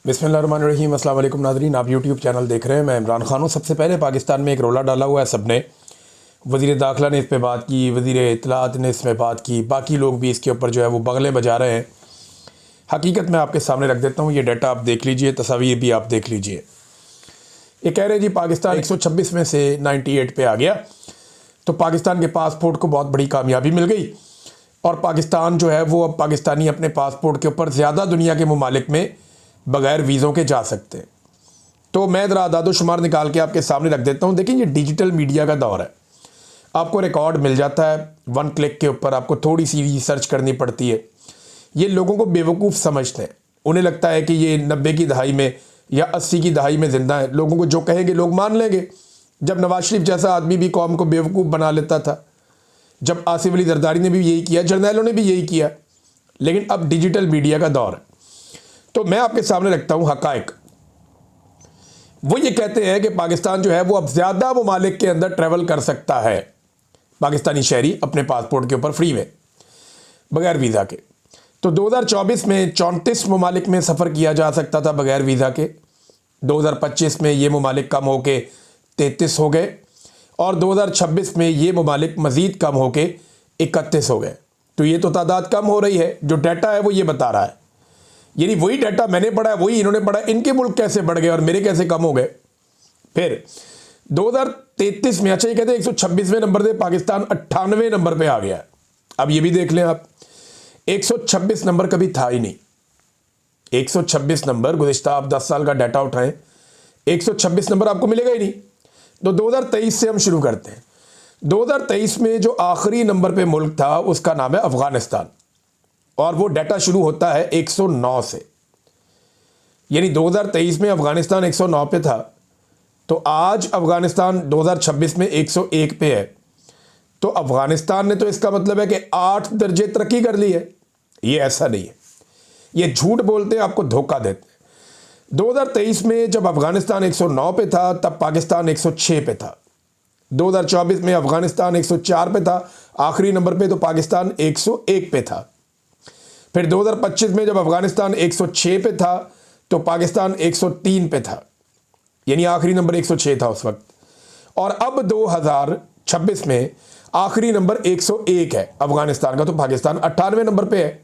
बिस्मिल्लाहिर्रहमानिर्रहीम। अस्सलाम वालेकुम नाज़रीन, आप यूट्यूब चैनल देख रहे हैं। मैं इमरान खान हूँ। सबसे पहले पाकिस्तान में एक रोला डाला हुआ है सबने। वज़ीर दाखिला ने इस पर बात की, वज़ीर इत्तलात ने इसमें बात की, बाकी लोग भी इसके ऊपर जो है वो बगले बजा रहे हैं। हकीकत मैं आपके सामने रख देता हूँ, ये डाटा आप देख लीजिए, तस्वीर भी आप देख लीजिए। ये कह रहे हैं जी पाकिस्तान 126 में से 98 पे आ गया, तो पाकिस्तान के पासपोर्ट को बहुत बड़ी कामयाबी मिल गई और पाकिस्तान जो है वो अब पाकिस्तानी अपने पासपोर्ट के ऊपर ज़्यादा दुनिया के ममालिक में बग़ैर वीज़ों के जा सकते हैं। तो मैं ज़रा आदाद शुमार निकाल के आपके सामने रख देता हूँ। देखिए, ये डिजिटल मीडिया का दौर है। आपको रिकॉर्ड मिल जाता है वन क्लिक के ऊपर, आपको थोड़ी सी रिसर्च करनी पड़ती है। ये लोगों को बेवकूफ़ समझते हैं, उन्हें लगता है कि ये 90 की दहाई में या 80 की दहाई में ज़िंदा है। लोगों को जो कहेंगे लोग मान लेंगे। जब नवाज शरीफ जैसा आदमी भी कौम को बेवकूफ़ बना लेता था, जब आसिफ अली जरदारी ने भी यही किया, जर्नैलों ने भी यही किया। लेकिन अब डिजिटल मीडिया का दौर है, तो मैं आपके सामने रखता हूँ हक़ाइक़। वो ये कहते हैं कि पाकिस्तान जो है वो अब ज़्यादा ममालिक के अंदर ट्रैवल कर सकता है, पाकिस्तानी शहरी अपने पासपोर्ट के ऊपर फ्री में बग़ैर वीज़ा के। तो 2024 में 34 ममालिक में सफ़र किया जा सकता था बग़ैर वीज़ा के। 2025 में ये ममालिक कम होके 33 हो गए और 2026 में ये ममालिक मज़ीद कम होके 31 हो गए। तो ये तो तादाद कम हो रही है, जो डाटा है वो ये बता रहा है। यानी वही डाटा मैंने पढ़ा है, वही इन्होंने पढ़ा। इनके मुल्क कैसे बढ़ गए और मेरे कैसे कम हो गए। फिर 2033 में, अच्छा ये कहते हैं 126वें नंबर से पाकिस्तान 98वें नंबर पे आ गया है। अब ये भी देख लें आप, 126 नंबर कभी था ही नहीं। 126 नंबर गुज़िश्ता आप 10 साल का डाटा उठाएं, 126 नंबर आपको मिलेगा ही नहीं। तो 2023 से हम शुरू करते हैं। 2023 में जो आखिरी नंबर पे मुल्क था उसका नाम है अफ़गानिस्तान, और वो डाटा शुरू होता है 109 से। यानी 2023 में अफ़गानिस्तान 109 पे था, तो आज अफ़गानिस्तान 2026 में 101 पे है। तो अफ़गानिस्तान ने, तो इसका मतलब है कि 8 दर्जे तरक्की कर ली है। ये ऐसा नहीं है, ये झूठ बोलते हैं, आपको धोखा देते हैं। 2023 में जब अफ़गानिस्तान 109 पे था तब पाकिस्तान 106 पे था। 2024 में अफ़गानिस्तान 104 पे था आखिरी नंबर पे, तो पाकिस्तान 101 पे था। फिर 2025 में जब अफ़गानिस्तान 106 पे था तो पाकिस्तान 103 पे था, यानी आखिरी नंबर 106 था उस वक्त। और अब 2026 में आखिरी नंबर 101 है अफ़गानिस्तान का, तो पाकिस्तान 98वें नंबर पे है।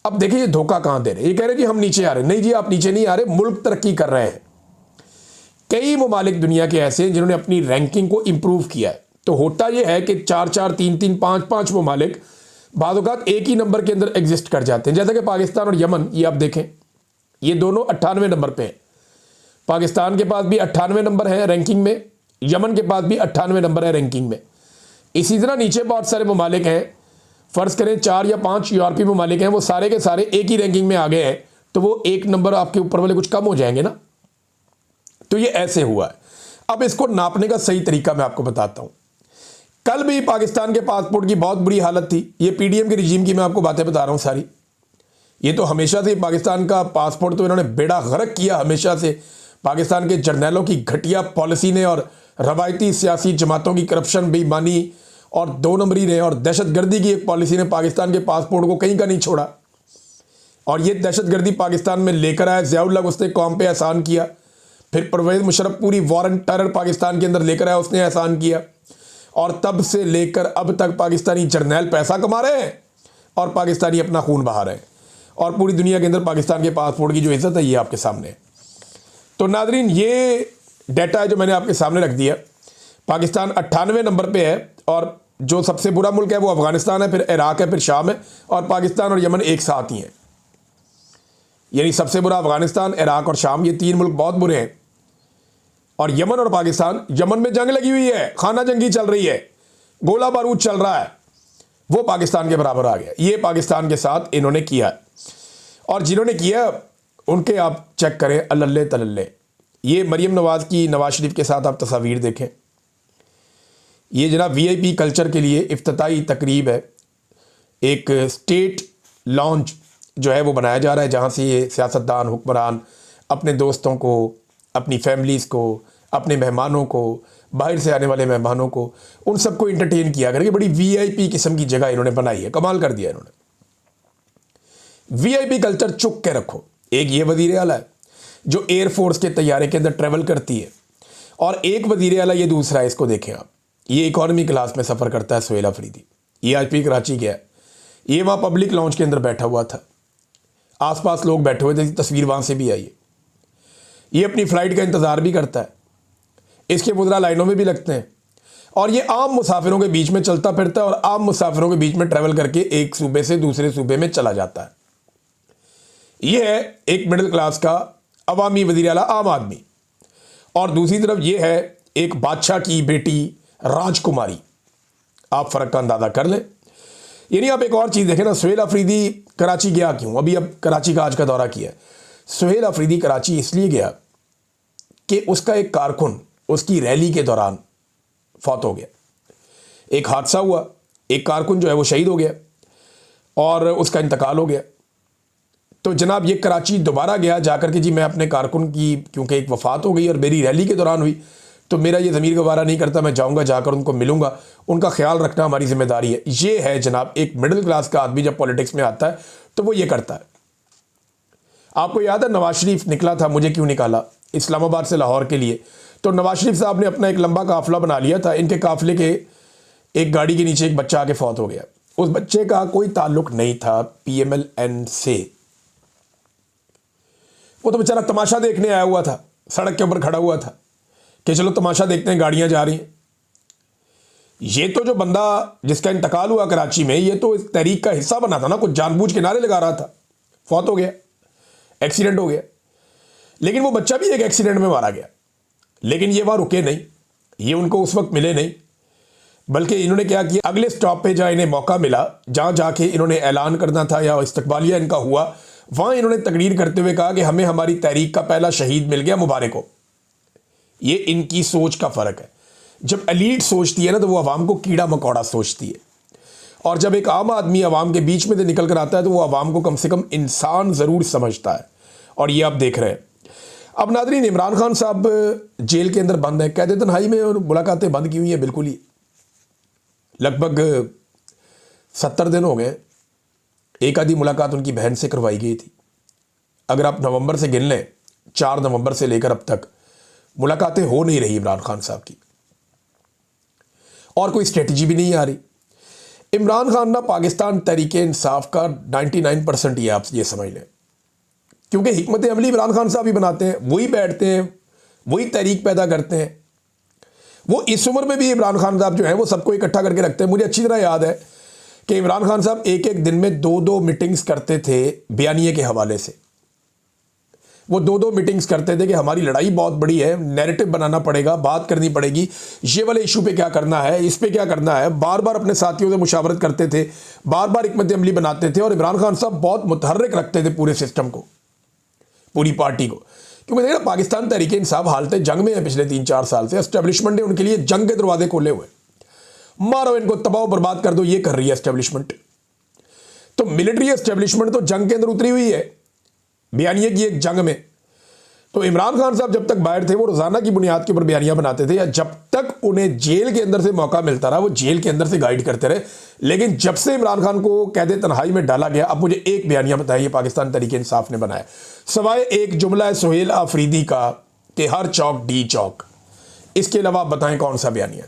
अब देखिए ये धोखा कहाँ दे रहे हैं। ये कह रहे हैं कि हम नीचे आ रहे हैं। नहीं जी, आप नीचे नहीं आ रहे, मुल्क तरक्की कर रहे हैं। कई ममालिक दुनिया के ऐसे हैं जिन्होंने अपनी रैंकिंग को इंप्रूव किया है। तो होता यह है कि 4-4, 3-3, 5-5 ममालिक बाद औक़ात एक ही नंबर के अंदर एग्जिस्ट कर जाते हैं। जैसा कि पाकिस्तान और यमन, ये आप देखें, ये दोनों 98वें नंबर पे हैं। पाकिस्तान के पास भी 98वें नंबर है रैंकिंग में, यमन के पास भी 98वें नंबर है रैंकिंग में। इसी तरह नीचे बहुत सारे ममालिक हैं, फ़र्ज़ करें 4 या 5 यूरोपीय ममालिक हैं, वो सारे के सारे एक ही रैंकिंग में आ गए हैं, तो वो एक नंबर आपके ऊपर वाले कुछ कम हो जाएंगे ना। तो ये ऐसे हुआ है। अब इसको नापने का सही तरीका मैं आपको बताता हूँ। कल भी पाकिस्तान के पासपोर्ट की बहुत बुरी हालत थी। ये पीडीएम के रिजीम की मैं आपको बातें बता रहा हूँ सारी। ये तो हमेशा से पाकिस्तान का पासपोर्ट तो इन्होंने बेड़ा गर्क किया हमेशा से। पाकिस्तान के जर्नैलों की घटिया पॉलिसी ने और रवायती सियासी जमातों की करप्शन, बेईमानी और 2 नंबरी ने और दहशतगर्दी की एक पॉलिसी ने पाकिस्तान के पासपोर्ट को कहीं का नहीं छोड़ा। और ये दहशतगर्दी पाकिस्तान में लेकर आया ज़ियाउल हक, उसने कौम पे एहसान किया। फिर परवेज़ मुशर्रफ पूरी वॉर एंड टेरर पाकिस्तान के अंदर लेकर आया, उसने एहसान किया। और तब से लेकर अब तक पाकिस्तानी जर्नैल पैसा कमा रहे हैं और पाकिस्तानी अपना खून बहा रहे हैं, और पूरी दुनिया के अंदर पाकिस्तान के पासपोर्ट की जो इज़्ज़त है ये आपके सामने है। तो नाज़रीन, ये डाटा है जो मैंने आपके सामने रख दिया। पाकिस्तान 98वें नंबर पे है, और जो सबसे बुरा मुल्क है वो अफ़गानिस्तान है, फिर इराक़ है, फिर शाम है, और पाकिस्तान और यमन एक साथ ही हैं। यानी सबसे बुरा अफ़गानिस्तान, इराक़ और शाम, ये 3 मुल्क बहुत बुरे हैं। और यमन और पाकिस्तान, यमन में जंग लगी हुई है, खाना जंगी चल रही है, गोला बारूद चल रहा है, वो पाकिस्तान के बराबर आ गया। ये पाकिस्तान के साथ इन्होंने किया है, और जिन्होंने किया उनके आप चेक करें अल्लल्ले तलल्ले। ये मरीम नवाज़ की नवाज शरीफ के साथ आप तस्वीर देखें। ये जनाब वीआईपी कल्चर के लिए इफ्तिताई तकरीब है। एक स्टेट लॉन्च जो है वो बनाया जा रहा है, जहाँ से ये सियासतदान, हुक्मरान अपने दोस्तों को, अपनी फैमिलीज़ को, अपने मेहमानों को, बाहर से आने वाले मेहमानों को, उन सबको इंटरटेन किया करके बड़ी वीआईपी किस्म की जगह इन्होंने बनाई है। कमाल कर दिया इन्होंने। वीआईपी कल्चर चुक के रखो। एक ये वज़ीर आला है जो एयरफोर्स के तैयारे के अंदर ट्रेवल करती है, और एक वज़ीर आला ये दूसरा है, इसको देखें आप, ये इकॉनमी क्लास में सफ़र करता है सुहेल अफरीदी। ये आज भी कराची गया है, ये वहाँ पब्लिक लॉन्च के अंदर बैठा हुआ था, आसपास लोग बैठे हुए थे, तस्वीर वहाँ से भी आई है। ये अपनी फ़्लाइट का इंतज़ार भी करता है, इसके वज़रा लाइनों में भी लगते हैं, और ये आम मुसाफिरों के बीच में चलता फिरता है और आम मुसाफिरों के बीच में ट्रैवल करके एक सूबे से दूसरे सूबे में चला जाता है। ये है एक मिडिल क्लास का अवामी वज़ीर आला, आम आदमी, और दूसरी तरफ ये है एक बादशाह की बेटी राजकुमारी। आप फ़र्क का अंदाज़ा कर लें। यानी आप एक और चीज़ देखें ना, सुहेल अफरीदी कराची गया क्यों? अभी अब कराची का आज का दौरा किया है। सुहेल अफरीदी कराची इसलिए गया कि उसका एक कारकुन उसकी रैली के दौरान फौत हो गया। एक हादसा हुआ, एक कारकुन जो है वो शहीद हो गया और उसका इंतकाल हो गया। तो जनाब ये कराची दोबारा गया जाकर के, जी मैं अपने कारकुन की, क्योंकि एक वफ़ात हो गई और मेरी रैली के दौरान हुई, तो मेरा ये ज़मीर गवारा नहीं करता, मैं जाऊंगा, जाकर उनको मिलूंगा, उनका ख्याल रखना हमारी जिम्मेदारी है। ये है जनाब एक मिडिल क्लास का आदमी जब पॉलिटिक्स में आता है तो वो ये करता है। आपको याद है नवाज शरीफ निकला था, मुझे क्यों निकाला, इस्लामाबाद से लाहौर के लिए। तो नवाज शरीफ साहब ने अपना एक लंबा काफिला बना लिया था, इनके काफिले के एक गाड़ी के नीचे एक बच्चा आके फौत हो गया। उस बच्चे का कोई ताल्लुक नहीं था PMLN से, वो तो बेचारा तमाशा देखने आया हुआ था, सड़क के ऊपर खड़ा हुआ था कि चलो तमाशा देखते हैं, गाड़ियां जा रही हैं। ये तो जो बंदा जिसका इंतकाल हुआ कराची में, ये तो इस तहरीक का हिस्सा बना था ना, कुछ जानबूझ के नारे लगा रहा था, फौत हो गया, एक्सीडेंट हो गया। लेकिन वो बच्चा भी एक एक्सीडेंट में मारा गया। लेकिन ये वहाँ रुके नहीं, ये उनको उस वक्त मिले नहीं, बल्कि इन्होंने क्या किया, अगले स्टॉप पे जहाँ इन्हें मौका मिला, जहाँ जाके इन्होंने ऐलान करना था या इस्तकबालिया इनका हुआ, वहाँ इन्होंने तकरीर करते हुए कहा कि हमें हमारी तहरीक का पहला शहीद मिल गया, मुबारक हो। ये इनकी सोच का फ़र्क है। जब एलीट सोचती है ना तो वो अवाम को कीड़ा मकोड़ा सोचती है, और जब एक आम आदमी अवाम के बीच में से निकल कर आता है तो वो अवाम को कम से कम इंसान ज़रूर समझता है। और ये आप देख रहे हैं। अब नाज़रीन, इमरान खान साहब जेल के अंदर बंद है, कैद तन्हाई में, और मुलाकातें बंद की हुई हैं बिल्कुल ही। लगभग 70 दिन हो गए, एक आधी मुलाकात उनकी बहन से करवाई गई थी। अगर आप नवंबर से गिन लें, 4 नवंबर से लेकर अब तक मुलाकातें हो नहीं रही इमरान खान साहब की, और कोई स्ट्रेटजी भी नहीं आ रही। इमरान खान ना पाकिस्तान तहरीक इंसाफ का 99% ही आप ये समझ लें, क्योंकि हिकमत अमली इमरान खान साहब ही बनाते हैं, वही बैठते हैं, वही तहरीक पैदा करते हैं। वो इस उम्र में भी इमरान खान साहब जो है वो सबको इकट्ठा करके रखते हैं। मुझे अच्छी तरह याद है कि इमरान खान साहब एक एक दिन में 2-2 मीटिंग्स करते थे बयानिए के हवाले से। वो 2-2 मीटिंग्स करते थे कि हमारी लड़ाई बहुत बड़ी है, नैरेटिव बनाना पड़ेगा, बात करनी पड़ेगी, ये वाले इशू पे क्या करना है, इस पे क्या करना है। बार बार अपने साथियों से मुशावरत करते थे, बार बार हिकमत अमली बनाते थे, और इमरान खान साहब बहुत मुतहर्रिक रखते थे पूरे सिस्टम को, पूरी पार्टी को। क्योंकि देखिए पाकिस्तान तहरीक इंसाफ हालत जंग में है पिछले 3-4 साल से। एस्टेब्लिशमेंट ने उनके लिए जंग के दरवाजे खोले हुए, मारो इनको, तबाह बर्बाद कर दो, ये कर रही है एस्टेब्लिशमेंट। तो मिलिट्री एस्टेब्लिशमेंट तो जंग के अंदर उतरी हुई है, बयानिए की एक जंग में। तो इमरान खान साहब जब तक बाहर थे वो रोजाना की बुनियाद के ऊपर बयानियां बनाते थे, या जब तक उन्हें जेल के अंदर से मौका मिलता रहा वो जेल के अंदर से गाइड करते रहे। लेकिन जब से इमरान खान को कैद तन्हाई में डाला गया, अब मुझे एक बयानिया बताइए पाकिस्तान तहरीक इंसाफ ने बनाया, सवाए एक जुमला है सुहेल अफरीदी का कि हर चौक डी चौक, इसके अलावा आप बताएं कौन सा बयानिया।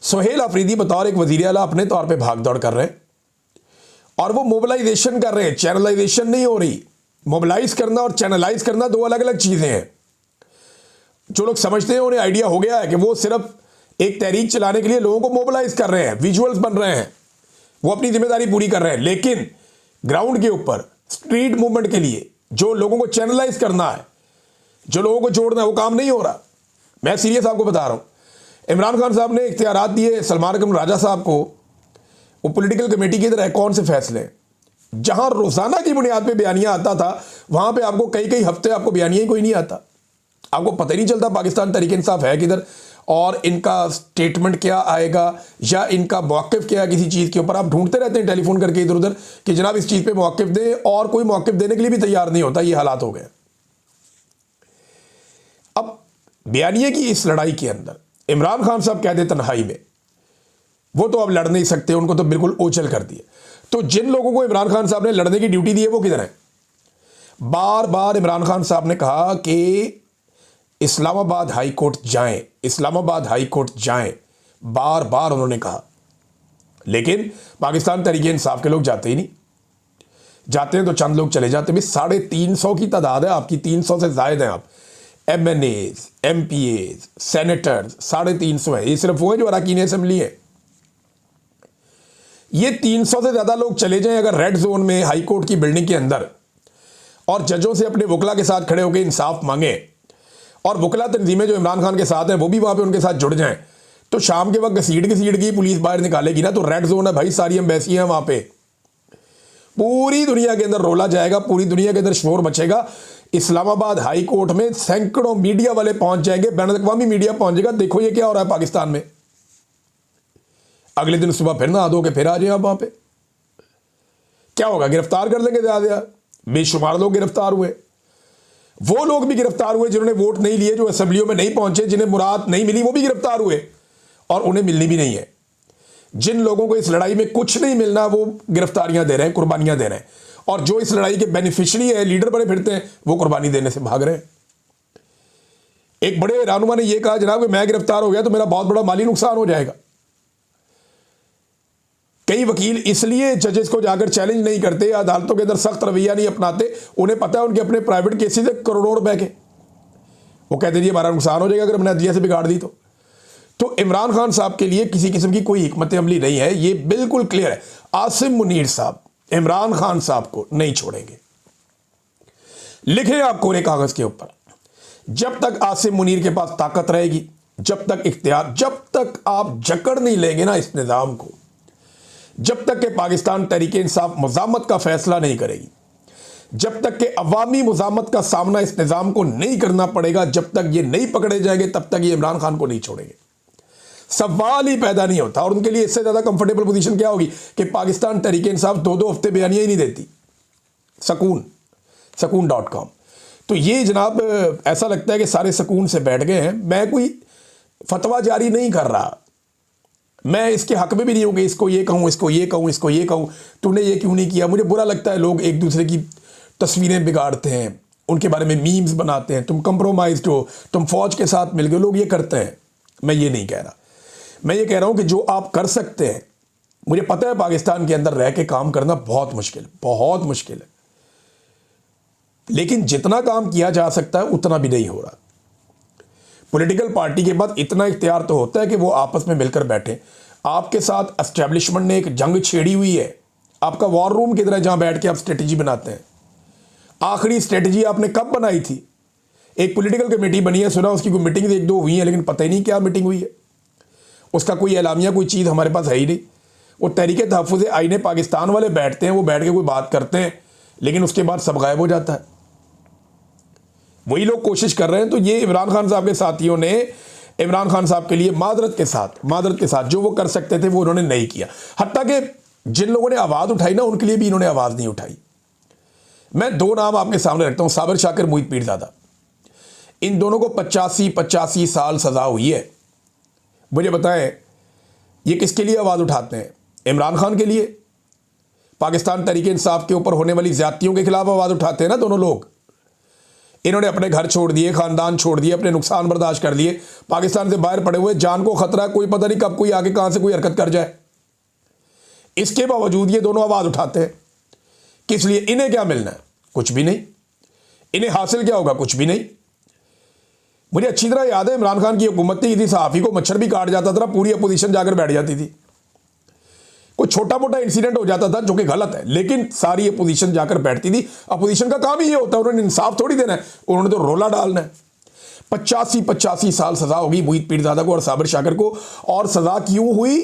सुहेल अफरीदी बतौर एक वजीर आला अपने तौर पर भाग दौड़ कर रहे हैं, और वो मोबिलाइजेशन कर रहे हैं, चैनलाइजेशन नहीं हो रही। मोबिलाइज करना और चैनलाइज करना 2 अलग अलग चीज़ें हैं। जो लोग समझते हैं उन्हें आइडिया हो गया है कि वो सिर्फ एक तहरीक चलाने के लिए लोगों को मोबिलाइज कर रहे हैं, विजुअल्स बन रहे हैं, वो अपनी जिम्मेदारी पूरी कर रहे हैं। लेकिन ग्राउंड के ऊपर स्ट्रीट मूवमेंट के लिए जो लोगों को चैनलाइज करना है, जो लोगों को जोड़ना है, वो काम नहीं हो रहा। मैं सीरियस आपको बता रहा हूं। इमरान खान साहब ने इख्तियारात दिए सलमान अकरम राजा साहब को, वो पॉलिटिकल कमेटी की तरह कौन से फैसले, जहां रोजाना की बुनियाद पे बयानिया आता था, वहां पे आपको कई हफ्ते आपको बयानिया ही कोई नहीं आता, आपको पता ही नहीं चलता पाकिस्तान तहरीक इंसाफ है किधर, और इनका स्टेटमेंट क्या आएगा या इनका मौक़िफ़ क्या है किसी चीज़ के ऊपर। आप ढूंढते रहते हैं टेलीफोन करके इधर उधर कि जनाब इस चीज़ पे मौक़िफ़ दें, और कोई मौक़िफ़ देने के लिए भी तैयार नहीं होता। ये हालात हो गए। अब बयानिए की इस लड़ाई के अंदर इमरान खान साहब कैद तन्हाई में, वो तो अब लड़ नहीं सकते, उनको तो बिल्कुल ओझल कर दिए। तो जिन लोगों को इमरान खान साहब ने लड़ने की ड्यूटी दी है वो किधर है? बार बार इमरान खान साहब ने कहा कि इस्लामाबाद हाई कोर्ट जाएं, इस्लामाबाद हाई कोर्ट जाएं, बार बार उन्होंने कहा। लेकिन पाकिस्तान तहरीक इंसाफ के लोग जाते ही नहीं। जाते हैं तो चंद लोग चले जाते हैं। 350 की तादाद है आपकी, 300 से ज्यादा हैं आप। MNAs, MPAs, सेनेटर्स 350 है। ये सिर्फ वो है जो अरकान असेंबली है। ये 300 से ज्यादा लोग चले जाएं अगर रेड जोन में हाई कोर्ट की बिल्डिंग के अंदर, और जजों से अपने वकला के साथ खड़े होकर इंसाफ मांगे, और वकला तंजीमें जो इमरान खान के साथ हैं वो भी वहां पे उनके साथ जुड़ जाएं, तो शाम के वक्त घसीट की पुलिस बाहर निकालेगी ना, तो रेड जोन है भाई, सारी एम्बेसी है वहां पे। पूरी दुनिया के अंदर रोला जाएगा, पूरी दुनिया के अंदर शोर मचेगा। इस्लामाबाद हाई कोर्ट में सैकड़ों मीडिया वाले पहुंच जाएंगे, बैन अवी मीडिया पहुंच जाएगा। देखो ये क्या हो रहा है पाकिस्तान में। अगले दिन सुबह फिर नहा धो के फिर आ जाए आप वहां पे। क्या होगा? गिरफ्तार कर लेंगे ज्यादा। बेशुमार लोग गिरफ्तार हुए। वो लोग भी गिरफ्तार हुए जिन्होंने वोट नहीं लिए, जो असेंबलियों में नहीं पहुंचे, जिन्हें मुराद नहीं मिली, वो भी गिरफ्तार हुए, और उन्हें मिलनी भी नहीं है। जिन लोगों को इस लड़ाई में कुछ नहीं मिलना, वो गिरफ्तारियां दे रहे हैं, कुर्बानियां दे रहे हैं, और जो इस लड़ाई के बेनिफिशियरी है, लीडर बने फिरते हैं, वो कुर्बानी देने से भाग रहे हैं। एक बड़े रहनुमा ने यह कहा, जनाब कि मैं गिरफ्तार हो गया तो मेरा बहुत बड़ा माली नुकसान हो जाएगा। कई वकील इसलिए जजेस को जाकर चैलेंज नहीं करते, अदालतों के अंदर सख्त रवैया नहीं अपनाते, उन्हें पता है उनके अपने प्राइवेट केसेस है करोड़ों रुपए के। वो कहते जी हमारा नुकसान हो जाएगा अगर हमने अदलिया से बिगाड़ दी तो इमरान खान साहब के लिए किसी किस्म की कोई हिकमत अमली नहीं है। ये बिल्कुल क्लियर है। आसिम मुनीर साहब इमरान खान साहब को नहीं छोड़ेंगे। लिखे आप कोरे कागज के ऊपर, जब तक आसिम मुनीर के पास ताकत रहेगी, जब तक इख्तियार, जब तक आप जकड़ नहीं लेंगे ना इस निजाम को, जब तक कि पाकिस्तान तहरीक इंसाफ मुजामत का फैसला नहीं करेगी, जब तक कि अवामी मुजामत का सामना इस निजाम को नहीं करना पड़ेगा, जब तक ये नहीं पकड़े जाएंगे, तब तक ये इमरान खान को नहीं छोड़ेंगे। सवाल ही पैदा नहीं होता। और उनके लिए इससे ज्यादा कंफर्टेबल पोजीशन क्या होगी कि पाकिस्तान तहरीक इंसाफ 2-2 हफ्ते बयानियां ही नहीं देती। सकून.com। तो ये जनाब ऐसा लगता है कि सारे सकून से बैठ गए हैं। मैं कोई फतवा जारी नहीं कर रहा, मैं इसके हक में भी नहीं हूं कि इसको ये कहूं, इसको ये कहूं, इसको ये कहूं, तूने ये क्यों नहीं किया। मुझे बुरा लगता है लोग एक दूसरे की तस्वीरें बिगाड़ते हैं, उनके बारे में मीम्स बनाते हैं, तुम कंप्रोमाइज्ड हो, तुम फौज के साथ मिल गए, लोग ये करते हैं। मैं ये नहीं कह रहा, मैं ये कह रहा हूं कि जो आप कर सकते हैं, मुझे पता है पाकिस्तान के अंदर रह के काम करना बहुत मुश्किल है, लेकिन जितना काम किया जा सकता है उतना भी नहीं हो रहा। पॉलिटिकल पार्टी के बाद इतना इख्तियार तो होता है कि वो आपस में मिलकर बैठे। आपके साथ एस्टेब्लिशमेंट ने एक जंग छेड़ी हुई है। आपका वॉर रूम किधर है जहां बैठ के आप स्ट्रेटजी बनाते हैं? आखिरी स्ट्रेटजी आपने कब बनाई थी? एक पॉलिटिकल कमेटी बनी है, सुना उसकी कोई मीटिंग 1-2 हुई है, लेकिन पता ही नहीं क्या मीटिंग हुई है। उसका कोई एलामिया, कोई चीज़ हमारे पास है ही नहीं। वो तहरीक तहफ़्फ़ुज़ आईन पाकिस्तान वाले बैठते हैं, वो बैठ के कोई बात करते हैं, लेकिन उसके बाद सब गायब हो जाता है। वही लोग कोशिश कर रहे हैं। तो ये इमरान खान साहब के साथियों ने इमरान खान साहब के लिए मादरत के साथ जो वो कर सकते थे वो उन्होंने नहीं किया। हत्ता कि जिन लोगों ने आवाज़ उठाई ना, उनके लिए भी इन्होंने आवाज़ नहीं उठाई। मैं 2 नाम आपके सामने रखता हूँ, साबिर शाकिर, मोहित पीरज़ादा। इन दोनों को 85 साल सज़ा हुई है। मुझे बताएं ये किसके लिए आवाज़ उठाते हैं? इमरान खान के लिए। पाकिस्तान तहरीक इंसाफ के ऊपर होने वाली ज़्यादतियों के खिलाफ आवाज़ उठाते हैं ना दोनों लोग। इन्होंने अपने घर छोड़ दिए, खानदान छोड़ दिए, अपने नुकसान बर्दाश्त कर लिए, पाकिस्तान से बाहर पड़े हुए, जान को खतरा है, कोई पता नहीं कब कोई आगे कहां से कोई हरकत कर जाए। इसके बावजूद ये दोनों आवाज़ उठाते हैं। किस लिए? इन्हें क्या मिलना है? कुछ भी नहीं। इन्हें हासिल क्या होगा? कुछ भी नहीं। मुझे अच्छी तरह याद है इमरान खान की हुकूमत थी, सहाफ़ी को मच्छर भी काट जाता था, पूरी अपोजिशन जाकर बैठ जाती थी। कोई छोटा मोटा इंसिडेंट हो जाता था जो कि गलत है, लेकिन सारी अपोजिशन जाकर बैठती थी। अपोजिशन का काम ही ये होता है, उन्होंने इंसाफ थोड़ी देना है, उन्होंने तो रोला डालना है। 85 साल सजा होगी मोहित पीरज़ादा को और साबिर शाकिर को। और सजा क्यों हुई?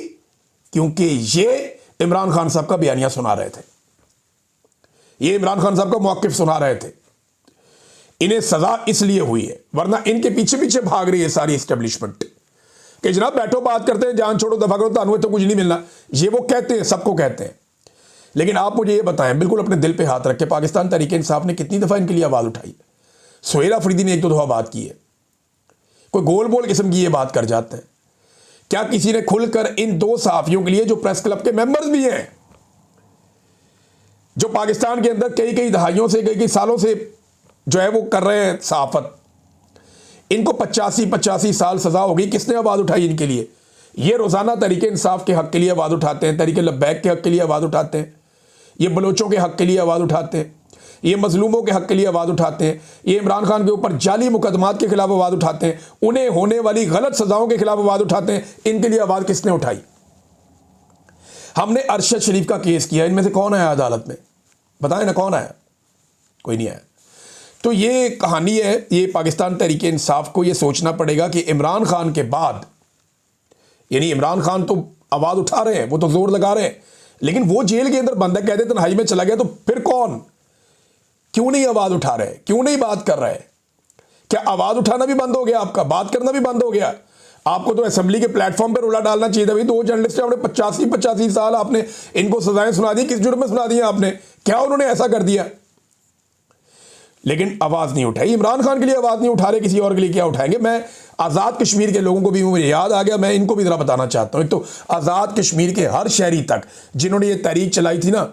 क्योंकि ये इमरान खान साहब का बयानिया सुना रहे थे, ये इमरान खान साहब का मौक़िफ़ सुना रहे थे। इन्हें सजा इसलिए हुई है, वरना इनके पीछे पीछे भाग रही है सारी एस्टेब्लिशमेंट कि जनाब बैठो, बात करते हैं, जान छोड़ो, दफा करो, तानुए तो कुछ नहीं मिलना। ये वो कहते हैं, सबको कहते हैं। लेकिन आप मुझे ये बताएं, बिल्कुल अपने दिल पे हाथ रख के, पाकिस्तान तहरीक इंसाफ ने कितनी दफ़ा इनके लिए आवाज़ उठाई? सुहेल अफरीदी ने 1-2 दफ़ा बात की है। कोई गोल बोल किस्म की ये बात कर जाते हैं। क्या किसी ने खुलकर इन 2 सहाफ़ियों के लिए, जो प्रेस क्लब के मेंबर्स भी हैं, जो पाकिस्तान के अंदर कई कई दहाइयों से, कई कई सालों से जो है वो कर रहे हैं सहाफत, इनको 85 साल सजा होगी। किसने आवाज़ उठाई इनके लिए? ये रोज़ाना तहरीके इंसाफ के हक़ के लिए आवाज़ उठाते हैं, तहरीके लब्बैक के हक़ के लिए आवाज़ उठाते हैं, ये बलोचों के हक़ के लिए आवाज़ उठाते हैं, ये मजलूमों के हक़ के लिए आवाज़ उठाते हैं, ये इमरान खान के ऊपर जाली मुकदमात के खिलाफ आवाज़ उठाते हैं, उन्हें होने वाली गलत सज़ाओं के खिलाफ आवाज़ उठाते हैं। इनके लिए आवाज़ किसने उठाई? हमने अरशद शरीफ का केस किया, इनमें से कौन आया अदालत में? बताएं ना, कौन आया? कोई नहीं आया। तो ये कहानी है। ये पाकिस्तान तहरीके इंसाफ को ये सोचना पड़ेगा कि इमरान खान के बाद, यानी इमरान खान तो आवाज़ उठा रहे हैं, वो तो जोर लगा रहे हैं, लेकिन वो जेल के अंदर बंद है, कहते तन्हाई में चला गया, तो फिर कौन? क्यों नहीं आवाज़ उठा रहे? क्यों नहीं बात कर रहे? क्या आवाज़ उठाना भी बंद हो गया आपका? बात करना भी बंद हो गया? आपको तो असेंबली के प्लेटफॉर्म पर रोला डालना चाहिए था। भाई 2 जर्नलिस्ट आपने 85 साल आपने इनको सजाएं सुना दी, किस जुर्म में सुना दी आपने? क्या उन्होंने ऐसा कर दिया? लेकिन आवाज़ नहीं उठाई। इमरान खान के लिए आवाज़ नहीं उठा रहे, किसी और के लिए क्या उठाएंगे? मैं आज़ाद कश्मीर के लोगों को भी मुझे याद आ गया, मैं इनको भी ज़रा बताना चाहता हूँ। एक तो आज़ाद कश्मीर के हर शहरी तक जिन्होंने ये तहरीक चलाई थी ना,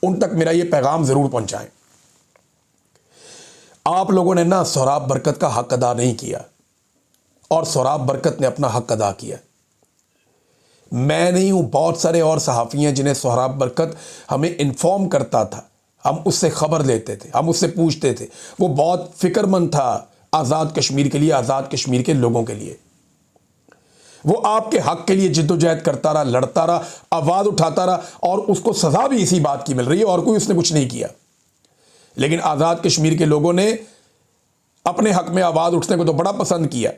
उन तक मेरा ये पैगाम ज़रूर पहुँचाएं। आप लोगों ने ना सोहराब बरकत का हक अदा नहीं किया और सोहराब बरकत ने अपना हक अदा किया। मैं नहीं हूँ, बहुत सारे और सहाफ़ी हैं जिन्हें सोहराब बरकत हमें इन्फॉर्म करता था, हम उससे ख़बर लेते थे, हम उससे पूछते थे। वो बहुत फ़िक्रमंद था आज़ाद कश्मीर के लिए, आज़ाद कश्मीर के लोगों के लिए। वो आपके हक़ के लिए जिद्दोजहद करता रहा, लड़ता रहा, आवाज़ उठाता रहा, और उसको सज़ा भी इसी बात की मिल रही है, और कोई उसने कुछ नहीं किया। लेकिन आज़ाद कश्मीर के लोगों ने अपने हक़ में आवाज़ उठने को तो बड़ा पसंद किया,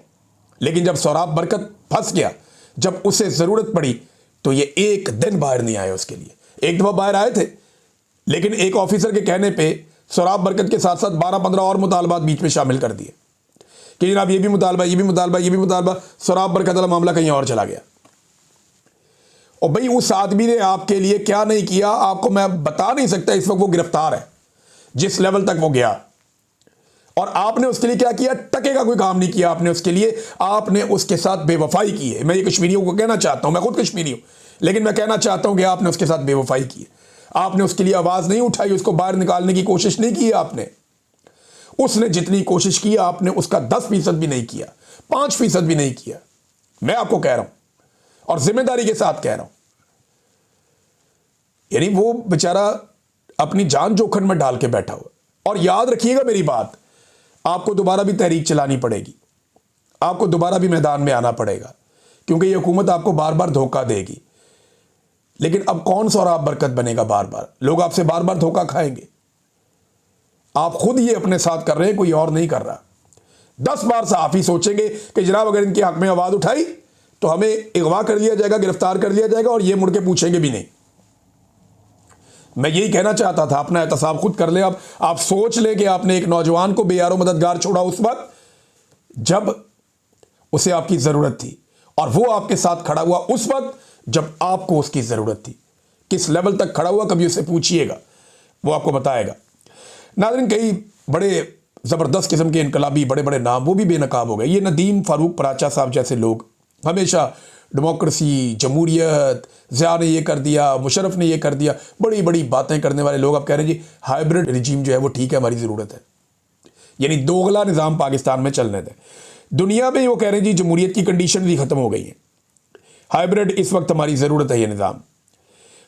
लेकिन जब सोहराब बरकत फंस गया, जब उसे ज़रूरत पड़ी, तो ये एक दिन बाहर नहीं आए उसके लिए। एक दफ़ा बाहर आए थे, लेकिन एक ऑफिसर के कहने पे सोहराब बरकत के साथ साथ 12-15 और मुतालबात बीच में शामिल कर दिए कि जनाब ये भी मुतालबा, ये भी मुतालबा, ये भी मुतालबा। सोहराब बरकत वाला मामला कहीं और चला गया। और भाई उस आदमी ने आपके लिए क्या नहीं किया, आपको मैं बता नहीं सकता। इस वक्त वो गिरफ्तार है, जिस लेवल तक वो गया, और आपने उसके लिए क्या किया? टके का कोई काम नहीं किया आपने उसके लिए। आपने उसके साथ बेवफाई की है। मैं ये कश्मीरियों को कहना चाहता हूं, मैं खुद कश्मीरी हूं, लेकिन मैं कहना चाहता हूं कि आपने उसके साथ बेवफाई की है। आपने उसके लिए आवाज़ नहीं उठाई, उसको बाहर निकालने की कोशिश नहीं की आपने। उसने जितनी कोशिश की आपने उसका 10% भी नहीं किया, 5% भी नहीं किया। मैं आपको कह रहा हूं और जिम्मेदारी के साथ कह रहा हूं। यानी वो बेचारा अपनी जान जोखिम में डाल के बैठा हुआ। और याद रखिएगा मेरी बात, आपको दोबारा भी तहरीक चलानी पड़ेगी, आपको दोबारा भी मैदान में आना पड़ेगा, क्योंकि ये हुकूमत आपको बार बार धोखा देगी। लेकिन अब कौन सोहराब बरकत बनेगा? बार बार लोग आपसे बार बार धोखा खाएंगे। आप खुद ये अपने साथ कर रहे हैं, कोई और नहीं कर रहा। 10 बार सहाफ़ी सोचेंगे कि जनाब अगर इनके हक में आवाज़ उठाई तो हमें अगवा कर लिया जाएगा, गिरफ्तार कर लिया जाएगा, और ये मुड़ के पूछेंगे भी नहीं। मैं यही कहना चाहता था, अपना एहतसाब खुद कर ले। आप सोच लें कि आपने एक नौजवान को बेयारो मददगार छोड़ा उस वक्त जब उसे आपकी ज़रूरत थी, और वो आपके साथ खड़ा हुआ उस वक्त जब आपको उसकी ज़रूरत थी। किस लेवल तक खड़ा हुआ, कभी उससे पूछिएगा, वो आपको बताएगा। नाज़रीन, कई बड़े ज़बरदस्त किस्म के इनकलाबी बड़े बड़े नाम वो भी बेनकाब हो गए। ये नदीम फारूक पराचा साहब जैसे लोग हमेशा डेमोक्रेसी, जमहूरियत, ज़िया ने ये कर दिया, मुशर्रफ ने ये कर दिया, बड़ी बड़ी बातें करने वाले लोग अब कह रहे हैं जी हाइब्रिड रिजीम जो है वो ठीक है, हमारी ज़रूरत है। यानी दोगला निज़ाम पाकिस्तान में चलने दें। दुनिया में वो कह रहे हैं जी जमहूरियत की कंडीशन भी ख़त्म हो गई है, हाइब्रिड इस वक्त हमारी ज़रूरत है। ये निज़ाम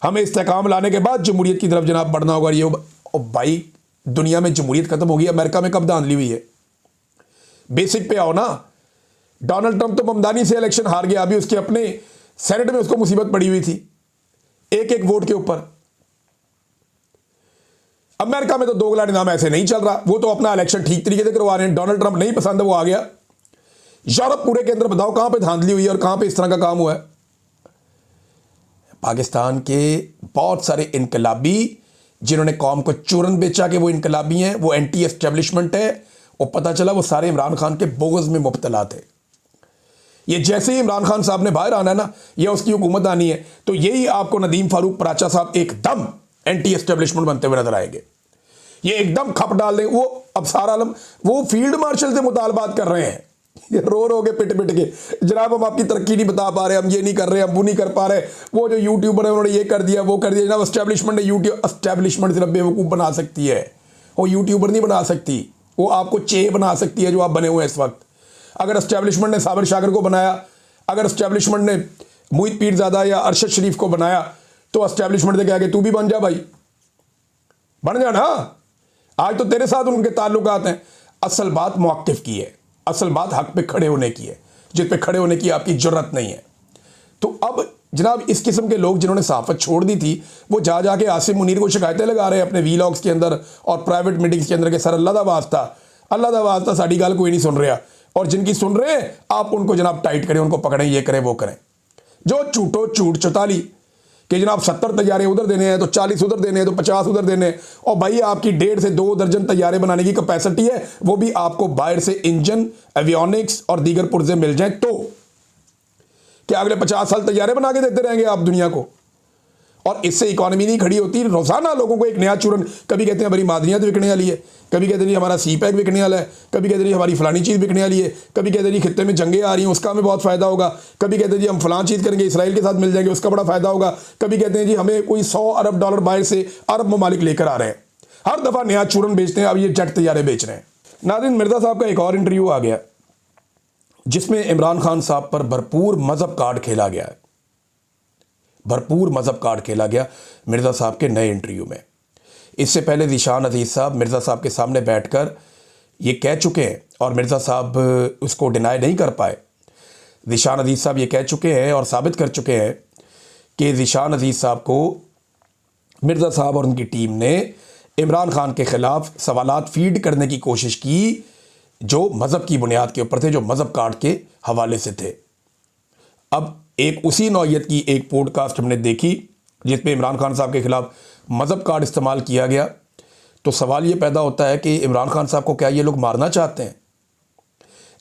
हमें इस्तेकाम लाने के बाद जमहूरियत की तरफ जनाब बढ़ना होगा। ये भाई दुनिया में जमहूरियत ख़त्म होगी, अमेरिका में कब धांधली हुई है? बेसिक पे आओ ना। डोनाल्ड ट्रंप तो बमदानी से इलेक्शन हार गया, अभी उसके अपने सेनेट में उसको मुसीबत पड़ी हुई थी एक वोट के ऊपर। अमेरिका में तो दोगला निज़ाम ऐसे नहीं चल रहा, वो तो अपना इलेक्शन ठीक तरीके से करवा रहे हैं। डोनाल्ड ट्रंप नहीं पसंद है, वो आ गया। यूरोप पूरे के अंदर बताओ कहां पे धांधली हुई है और कहां पे इस तरह का काम हुआ है। पाकिस्तान के बहुत सारे इनकलाबी जिन्होंने कौम को चूरन बेचा कि वो इनकलाबी हैं, वो एंटी एस्टेब्लिशमेंट है, और पता चला वो सारे इमरान खान के बोगस में मुब्तला थे। ये जैसे ही इमरान खान साहब ने बाहर आना है ना, या उसकी हुकूमत आनी है, तो यही आपको नदीम फारूक पराचा साहब एकदम एंटी एस्टेब्लिशमेंट बनते हुए नजर आएंगे। ये एकदम खप डाल दें। वो अफसार आलम वो फील्ड मार्शल से मुतालबात कर रहे हैं ये रो के पिट के, जनाब हम आपकी तरक्की नहीं बता पा रहे, हम ये नहीं कर रहे, हम वो नहीं कर पा रहे, वो जो यूट्यूबर है उन्होंने ये कर दिया वो कर दिया। जनाब एस्टेब्लिशमेंट ने एस्टेब्लिशमेंट सिर्फ बेवकूफ़ बना सकती है, वो यूट्यूबर नहीं बना सकती, वो आपको चे बना सकती है जो आप बने हुए हैं इस वक्त। अगर एस्टेब्लिशमेंट ने साबिर शाकिर को बनाया, अगर एस्टेब्लिशमेंट ने मोहित पीरज़ादा या अरशद शरीफ को बनाया, तो एस्टेब्लिशमेंट से कहा कि तू भी बन जा भाई, बन जा ना। आज तो तेरे साथ उनके ताल्लुकात हैं। असल बात मौक़िफ़ की है, असल बात हक पे खड़े होने की है, जिस पे खड़े होने की आपकी ज़रूरत नहीं है। तो अब जनाब इस किस्म के लोग जिन्होंने सहाफ़त छोड़ दी थी, वो जा जाके आसिम मुनीर को शिकायतें लगा रहे हैं अपने वीलॉग्स के अंदर और प्राइवेट मीटिंग्स के अंदर के सर अल्लाह दा वास्ता साड़ी गाल कोई नहीं सुन रहा, और जिनकी सुन रहे हैं आप उनको जनाब टाइट करें, उनको पकड़ें, ये करें वो करें। जो झूठो झूठ चौताली कि जनाब 70 तैयारे उधर देने हैं तो 40 उधर देने हैं तो 50 उधर देने हैं, और भाई आपकी 1.5 से 2 दर्जन तैयारे बनाने की कैपेसिटी है, वो भी आपको बाहर से इंजन, एवियोनिक्स और दीगर पुर्जे मिल जाएं तो क्या अगले 50 साल तैयारे बना के देते रहेंगे आप दुनिया को? और इससे इकॉनमी नहीं खड़ी होती। रोज़ाना लोगों को एक नया चूरन, कभी कहते हैं हमारी मादनियात बिकने वाली है, कभी कहते हैं हमारा सी पैक बिकने वाला है, कभी कहते हैं हमारी फलानी चीज़ बिकने वाली है, कभी कहते हैं खित्ते में जंगें आ रही हैं उसका हमें बहुत फ़ायदा होगा, कभी कहते हैं जी हम फलां चीज़ करेंगे इसराइल के साथ मिल जाएंगे उसका बड़ा फ़ायदा होगा, कभी कहते हैं जी हमें कोई 100 अरब डॉलर बाहर से अरब ममालिक लेकर आ रहे हैं। हर दफ़ा नया चूरन बेचते हैं, अब ये जेट तैयारे बेच रहे हैं। नाज़रीन, मिर्ज़ा साहब का एक और इंटरव्यू आ गया जिसमें इमरान खान साहब पर भरपूर मज़हब कार्ड खेला गया है, भरपूर मज़हब कार्ड खेला गया मिर्ज़ा साहब के नए इंटरव्यू में। इससे पहले ज़ीशान अज़ीज़ साहब मिर्ज़ा साहब के सामने बैठकर ये कह चुके हैं और मिर्ज़ा साहब उसको डिनाई नहीं कर पाए। ज़ीशान अज़ीज़ साहब ये कह चुके हैं और साबित कर चुके हैं कि ज़ीशान अज़ीज़ साहब को मिर्ज़ा साहब और उनकी टीम ने इमरान खान के ख़िलाफ़ सवालात फीड करने की कोशिश की जो मज़हब की बुनियाद के ऊपर थे, जो मज़हब कार्ड के हवाले से थे। अब एक उसी नौइयत की एक पॉडकास्ट हमने देखी जिसमें इमरान खान साहब के ख़िलाफ़ मज़हब कार्ड इस्तेमाल किया गया। तो सवाल ये पैदा होता है कि इमरान खान साहब को क्या ये लोग मारना चाहते हैं?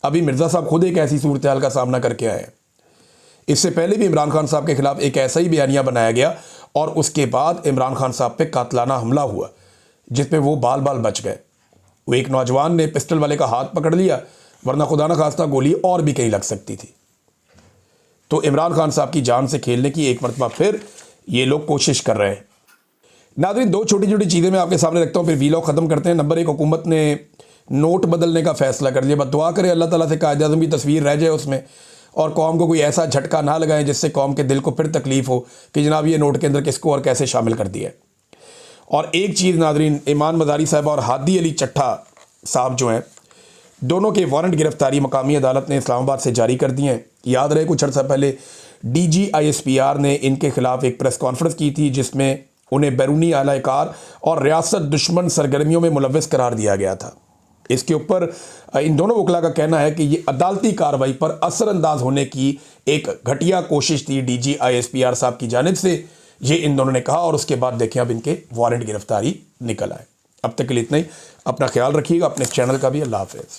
अभी मिर्ज़ा साहब खुद एक ऐसी सूरत हाल का सामना करके आए हैं। इससे पहले भी इमरान खान साहब के ख़िलाफ़ एक ऐसा ही बयानिया बनाया गया और उसके बाद इमरान खान साहब पे कातलाना हमला हुआ जिसमें वो बाल बाल बच गए। वो एक नौजवान ने पिस्टल वाले का हाथ पकड़ लिया, वरना खुदा न खास्ता गोली और भी कहीं लग सकती थी। तो इमरान खान साहब की जान से खेलने की एक मरतबा फिर ये लोग कोशिश कर रहे हैं। नाज़रीन, दो छोटी छोटी चीज़ें मैं आपके सामने रखता हूँ, फिर वीलॉग ख़त्म करते हैं। नंबर 1, हुकूमत ने नोट बदलने का फ़ैसला कर लिया। बस दुआ करें अल्लाह ताला से कायद आज़म की तस्वीर रह जाए उसमें और कौम को कोई ऐसा झटका ना लगाएं जिससे कौम के दिल को फिर तकलीफ़ हो कि जनाब ये नोट के अंदर किसको और कैसे शामिल कर दिया। और एक चीज़ नाज़रीन, ईमान मज़ारी साहब और हादी अली चट्ठा साहब जो हैं, दोनों के वारंट गिरफ्तारी मकामी अदालत ने इस्लामाबाद से जारी कर दिए हैं। याद रहे कुछ अर्सा पहले DGISPR ने इनके ख़िलाफ़ एक प्रेस कॉन्फ्रेंस की थी जिसमें उन्हें बैरूनी आलाकार और रियासत दुश्मन सरगर्मियों में मुलव्वस करार दिया गया था। इसके ऊपर इन दोनों वकला का कहना है कि ये अदालती कार्रवाई पर असरअंदाज होने की एक घटिया कोशिश थी DGISPR साहब की जानिब से, ये इन दोनों ने कहा। और उसके बाद देखें अब इनके वारंट गिरफ्तारी निकल आए। अब तक के लिए इतना ही। अपना ख्याल रखिएगा, अपने चैनल का भी। अल्लाह हाफ़िज़।